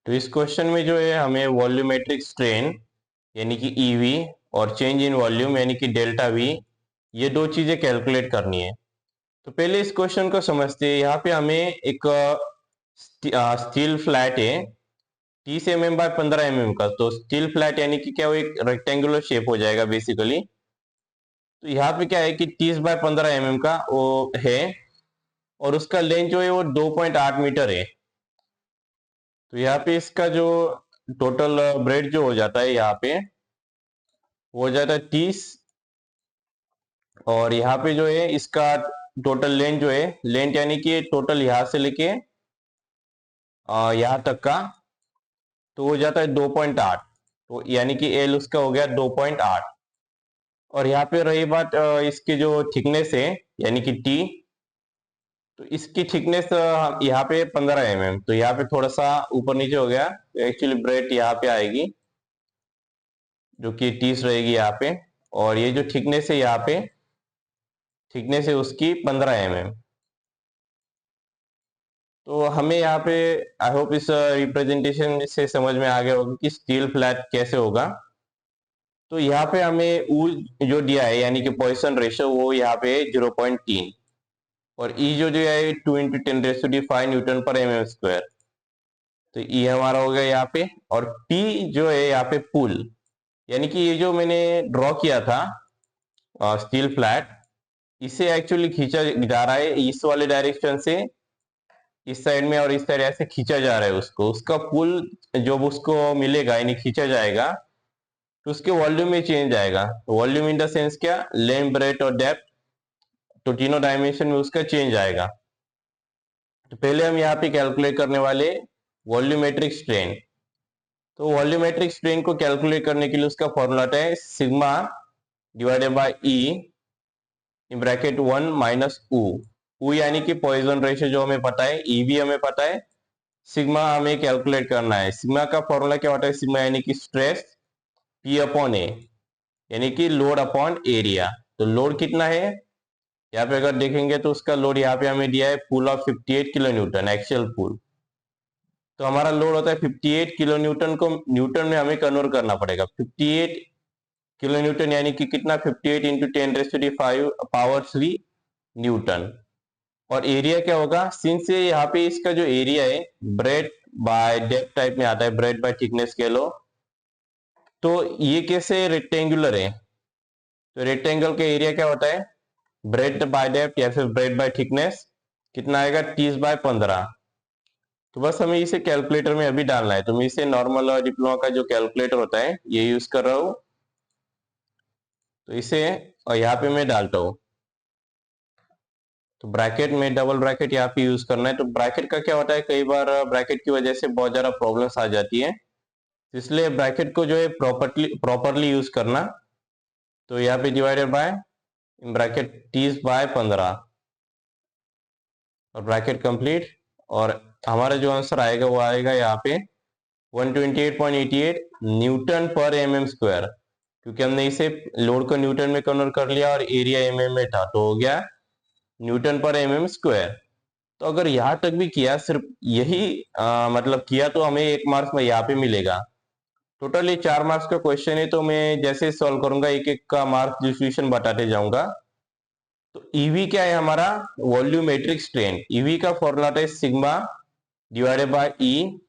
तो इस क्वेश्चन में जो है हमें वॉल्यूमेट्रिक स्ट्रेन यानी कि ईवी और चेंज इन वॉल्यूम यानी कि डेल्टा वी, ये दो चीजें कैलकुलेट करनी है। तो पहले इस क्वेश्चन को समझते हैं। यहाँ पे हमें एक स्टील फ्लैट है 30 mm बाय 15 mm का। तो स्टील फ्लैट यानी कि क्या, वो एक रेक्टेंगुलर शेप हो जाएगा बेसिकली। तो यहाँ पे क्या है कि 30 बाय 15 mm का वो है और उसका लेंथ जो है वो 2.8 मीटर है। तो यहाँ पे इसका जो टोटल ब्रेड जो हो जाता है यहाँ पे वो हो जाता है 30। और यहाँ पे जो है इसका टोटल लेंथ जो है, लेंथ यानी कि टोटल यहाँ से लेके यहाँ तक का, तो हो जाता है 2.8। तो यानी कि एल उसका हो गया 2.8। और यहाँ पे रही बात इसकी जो थिकनेस है यानी कि टी, तो इसकी थिकनेस यहाँ पे 15 mm। तो यहाँ पे थोड़ा सा ऊपर नीचे हो गया, तो एक्चुअली ब्रेड यहाँ पे आएगी जो कि 30 रहेगी यहाँ पे। और ये जो थिकनेस है यहाँ पे, थिकनेस है उसकी 15 mm। तो हमें यहाँ पे आई होप इस रिप्रेजेंटेशन से समझ में आ गया होगा कि स्टील फ्लैट कैसे होगा। तो यहाँ पे हमें U जो दिया है यानी कि पॉइसन रेशियो, वो यहाँ पे 0.3 और E जो दिया है 2 × 10⁵ न्यूटन पर mm²। तो E हमारा हो गया यहाँ पे। और P जो है यहाँ पे पुल, यानी कि ये जो मैंने ड्रॉ किया था स्टील फ्लैट, इसे एक्चुअली खींचा जा रहा है इस वाले डायरेक्शन से इस साइड में, और इस साइड ऐसे खींचा जा रहा है उसको। उसका पुल जब उसको मिलेगा यानी खींचा जाएगा, तो उसके वॉल्यूम में चेंज आएगा। वॉल्यूम इन द सेंस क्या, लेंथ, ब्रेथ और डेप्थ, तो तीनों डायमेंशन में उसका चेंज आएगा। तो पहले हम यहाँ पे कैलकुलेट करने वाले वॉल्यूमेट्रिक स्ट्रेन। तो वॉल्यूमेट्रिक स्ट्रेन को कैलकुलेट करने के लिए उसका फॉर्मूला है sigma divided by E in bracket 1 minus U यानी कि पॉइसन रेशियो जो हमें पता है, ई भी हमें पता है, सिग्मा हमें कैलकुलेट करना है। सिग्मा का फॉर्मूला क्या होता है, सिग्मा यानी कि स्ट्रेस P अपॉन ए यानी कि लोड अपॉन एरिया। तो लोड कितना है यहाँ पे अगर देखेंगे तो उसका लोड यहाँ पे हमें दिया है पुल ऑफ 58 किलो न्यूटन, एक्चुअल पुल। तो हमारा लोड होता है 58 किलो न्यूटन, को न्यूटन में हमें कन्वर्ट करना पड़ेगा। 58 किलो न्यूटन यानी कि कितना, 58 इंटू 10⁵ पावर 3 न्यूटन। और एरिया क्या होगा, सिंस ये यहाँ पे इसका जो एरिया है ब्रेड बाय डेप्थ टाइप में आता है, ब्रेड बाय थिकनेस कह लो। तो ये कैसे रेक्टेंगुलर है, तो रेक्टेंगल का एरिया क्या होता है, ब्रेड बाय डेप्थ या फिर ब्रेड बाय थिकनेस, कितना आएगा 30/15। तो बस हमें इसे कैलकुलेटर में अभी डालना है। तो मैं इसे नॉर्मल डिप्लोमा का जो कैलकुलेटर होता है ये यूज कर रहा हूँ। तो इसे और यहाँ पे मैं डालता हूँ। तो ब्रैकेट में डबल ब्रैकेट यहाँ पे यूज करना है। तो ब्रैकेट का क्या होता है, कई बार ब्रैकेट की वजह से बहुत ज्यादा प्रॉब्लम्स आ जाती है, इसलिए ब्रैकेट को जो है प्रॉपरली यूज करना। तो यहाँ पे डिवाइडेड बाय ब्रैकेट 30/15 और ब्रैकेट कंप्लीट। और हमारा जो आंसर आएगा वो आएगा यहाँ पे 128.88 न्यूटन पर mm², क्योंकि हमने इसे लोड को न्यूटन में कन्वर्ट कर लिया और एरिया mm में था, तो हो गया न्यूटन पर mm²। तो अगर यहाँ तक भी किया, सिर्फ यही मतलब किया, तो हमें 1 मार्क्स में यहाँ पे मिलेगा। टोटल ये 4 मार्क्स का क्वेश्चन है। तो मैं जैसे सॉल्व करूंगा एक एक का मार्क्स डिस्ट्रीब्यूशन बताते जाऊंगा। तो ईवी क्या है हमारा, वॉल्यूमेट्रिक स्ट्रेन। ईवी का फॉर्मूला है sigma divided by E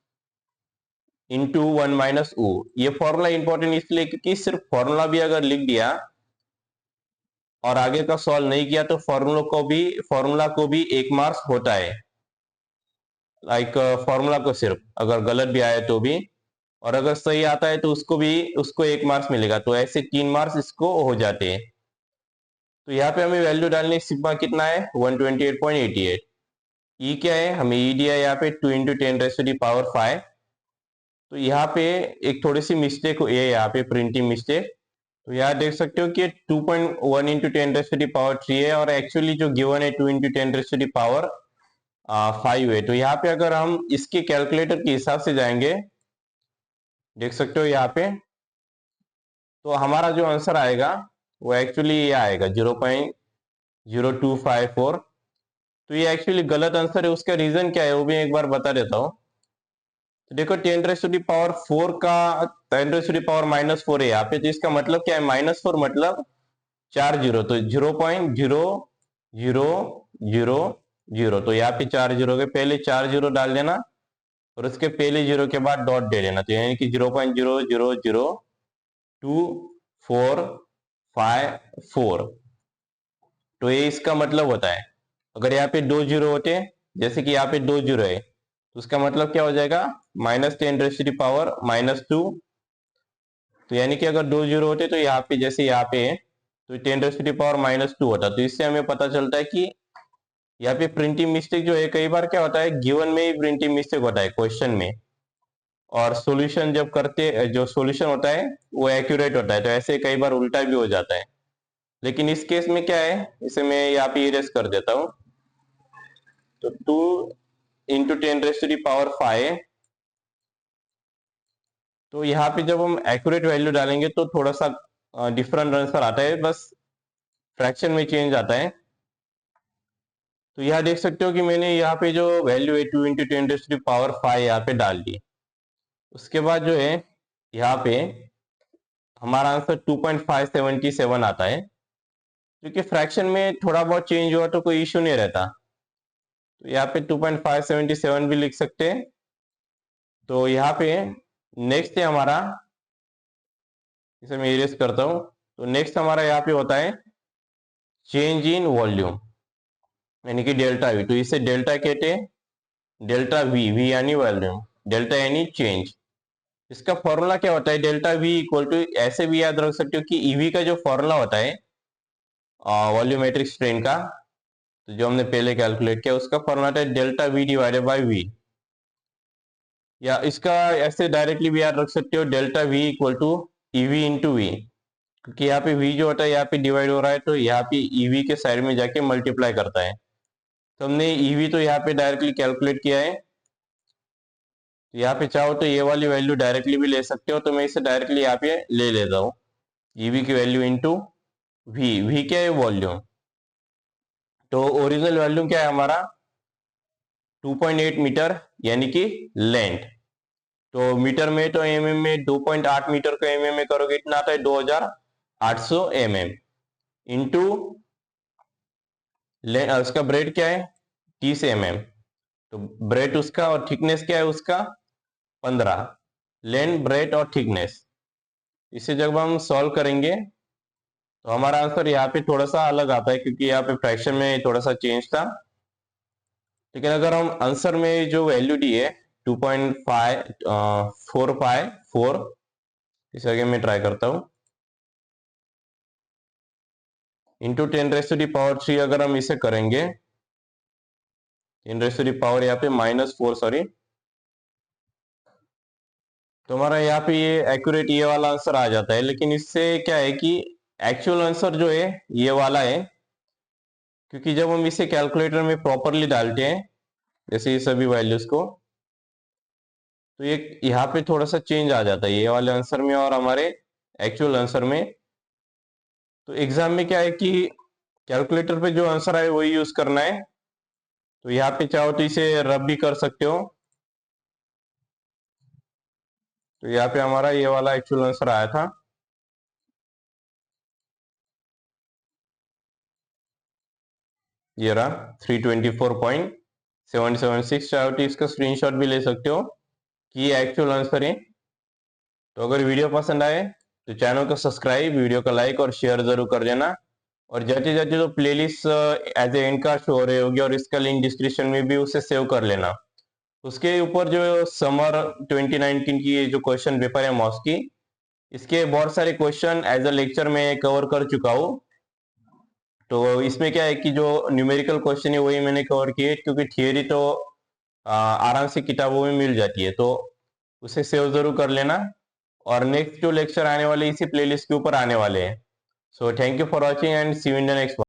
into 1 minus U। ये फॉर्मूला इंपॉर्टेंट इसलिए क्योंकि सिर्फ फॉर्मूला भी अगर लिख दिया और आगे का सॉल्व नहीं किया तो फॉर्मूला को भी 1 मार्क्स होता है। लाइक फॉर्मूला को सिर्फ अगर गलत भी आए तो भी, और अगर सही आता है तो उसको 1 मार्क्स मिलेगा। तो ऐसे 3 मार्क्स इसको हो जाते हैं। तो यहाँ पे हमें वैल्यू डालनी है, सिग्मा कितना है 128.88। ई क्या है, हमें ई दिया है यहाँ पे 2 × 10⁵ तो यहाँ पे एक थोड़ी सी मिस्टेक हुई है, यहाँ पे प्रिंटिंग मिस्टेक। तो यहाँ देख सकते हो कि 2.1 × 10⁻³ है और एक्चुअली जो गिवन है 2 × 10⁵5 है। तो यहाँ पे अगर हम इसके कैलकुलेटर के हिसाब से जाएंगे, देख सकते हो यहाँ पे, तो हमारा जो आंसर आएगा वो एक्चुअली ये आएगा 0.0254। तो ये एक्चुअली गलत आंसर है। उसका रीजन क्या है वो भी एक बार बता देता हूँ। तो देखो 10⁻⁴ का 10⁻⁻⁴ है यहाँ पे, तो इसका मतलब क्या है, -4 मतलब 4 जीरो, तो 0.0000, तो यहाँ पे 4 जीरो के पहले 4 जीरो डाल देना और उसके पहले जीरो के बाद डॉट दे देना, तो यानी कि 0.00025454, तो ये इसका मतलब होता है। अगर यहाँ पे 2 जीरो होते, जैसे कि यहाँ पे 2 जीरो है, तो उसका मतलब क्या हो जाएगा, -10⁻⁻², तो यानी कि अगर 2 जीरो होते तो यहाँ पे जैसे यहाँ पे है तो 10⁻⁻² होता। तो इससे हमें पता चलता है कि यहाँ पे प्रिंटिंग मिस्टेक जो है, कई बार क्या होता है, गिवन में ही प्रिंटिंग मिस्टेक होता है क्वेश्चन में, और सॉल्यूशन जब करते, जो सॉल्यूशन होता है वो एक्यूरेट होता है, तो ऐसे कई बार उल्टा भी हो जाता है। लेकिन इस केस में क्या है, इसे मैं यहाँ पे इरेज कर देता हूँ, तो 2 × 10⁵, तो यहाँ पे जब हम एक्यूरेट वैल्यू डालेंगे तो थोड़ा सा डिफरेंट आंसर आता है, बस फ्रैक्शन में चेंज आता है। तो यहाँ देख सकते हो कि मैंने यहाँ पे जो वैल्यू है 2 × 10⁵ यहाँ पे डाल दी। उसके बाद जो है यहाँ पे हमारा आंसर 2.577 आता है, क्योंकि फ्रैक्शन में थोड़ा बहुत चेंज हुआ तो कोई इश्यू नहीं रहता, तो यहाँ पे 2.577 भी लिख सकते हैं। तो यहाँ पे नेक्स्ट है हमारा, इसे मैं इरेज करता हूँ, तो नेक्स्ट हमारा यहाँ पे होता है चेंज इन वॉल्यूम, यानी कि डेल्टा वी, तो इसे डेल्टा कहते हैं, डेल्टा वी, वी यानी वॉल्यूम, डेल्टा यानी चेंज। इसका फॉर्मूला क्या होता है, डेल्टा वी इक्वल टू, ऐसे भी याद रख सकते हो कि ईवी का जो फॉर्मूला होता है वॉल्यूमेट्रिक स्ट्रेन का, तो जो हमने पहले कैलकुलेट किया, उसका फॉर्मूला है delta V divided by V, या इसका ऐसे डायरेक्टली भी याद रख सकते हो, delta V equal to EV into V, क्योंकि यहाँ पे वी जो होता है यहाँ पे डिवाइड हो रहा है, तो यहाँ पे ईवी के साइड में जाके मल्टीप्लाई करता है। तो हमने ईवी तो यहाँ पे डायरेक्टली कैलकुलेट किया है, तो यहाँ पे चाहो तो ये वाली वैल्यू डायरेक्टली भी ले सकते हो, तो मैं इसे डायरेक्टली यहाँ पे ले लेता हूँ, ईवी की वैल्यू इंटू वी, वी क्या है, वॉल्यूम, तो ओरिजिनल वॉल्यूम क्या है हमारा 2.8 मीटर, यानी कि लेंथ, तो मीटर में तो एमएम में 2.8 मीटर को एमएम में करोगे इतना आता है 2800 mm, इंटू उसका ब्रेड क्या है 30 mm, तो ब्रेड उसका और थिकनेस क्या है उसका 15, लेंथ ब्रेड और थिकनेस। इसे जब हम सॉल्व करेंगे तो हमारा आंसर यहाँ पे थोड़ा सा अलग आता है, क्योंकि यहाँ पे फ्रैक्शन में थोड़ा सा चेंज था। लेकिन अगर हम आंसर में जो वैल्यू दी है 2.454, इसे आगे मैं ट्राई करता हूँ, इंटू 10⁻³ अगर हम इसे करेंगे, 10⁻⁴ यहाँ पे -4, सॉरी, तो हमारा यहाँ पे ये एक्यूरेट ये वाला आंसर आ जाता है। लेकिन इससे क्या है कि एक्चुअल आंसर जो है ये वाला है, क्योंकि जब हम इसे कैलकुलेटर में प्रॉपरली डालते हैं जैसे ये सभी वैल्यूज को, तो ये यहाँ पे थोड़ा सा चेंज आ जाता है ये वाले आंसर में और हमारे एक्चुअल आंसर में। तो एग्जाम में क्या है कि कैलकुलेटर पे जो आंसर आए वही यूज करना है, तो यहाँ पे चाहो तो इसे रब भी कर सकते हो, तो यहाँ पे हमारा ये वाला एक्चुअल आंसर आया था। ये रहा 324.776, चाहो तो इसका स्क्रीनशॉट भी ले सकते हो कि ये एक्चुअल आंसर है। तो अगर वीडियो पसंद आए तो चैनल को सब्सक्राइब, वीडियो को लाइक और शेयर जरूर कर देना, और जाते जाते तो playlist as a end card show हो रही होगी और इसका लिंक डिस्क्रिप्शन में भी उसे सेव कर लेना। उसके ऊपर जो समर 2019 की जो क्वेश्चन पेपर है मॉस की, इसके बहुत सारे क्वेश्चन एज अ लेक्चर में कवर कर चुका हूँ। तो इसमें क्या है कि जो न्यूमेरिकल क्वेश्चन है वही मैंने कवर किए, क्योंकि थियरी तो आराम से किताबों में मिल जाती है, तो उसे सेव जरूर कर लेना। और नेक्स्ट जो लेक्चर आने वाले इसी प्लेलिस्ट के ऊपर आने वाले हैं। So thank you for watching and see you in the next.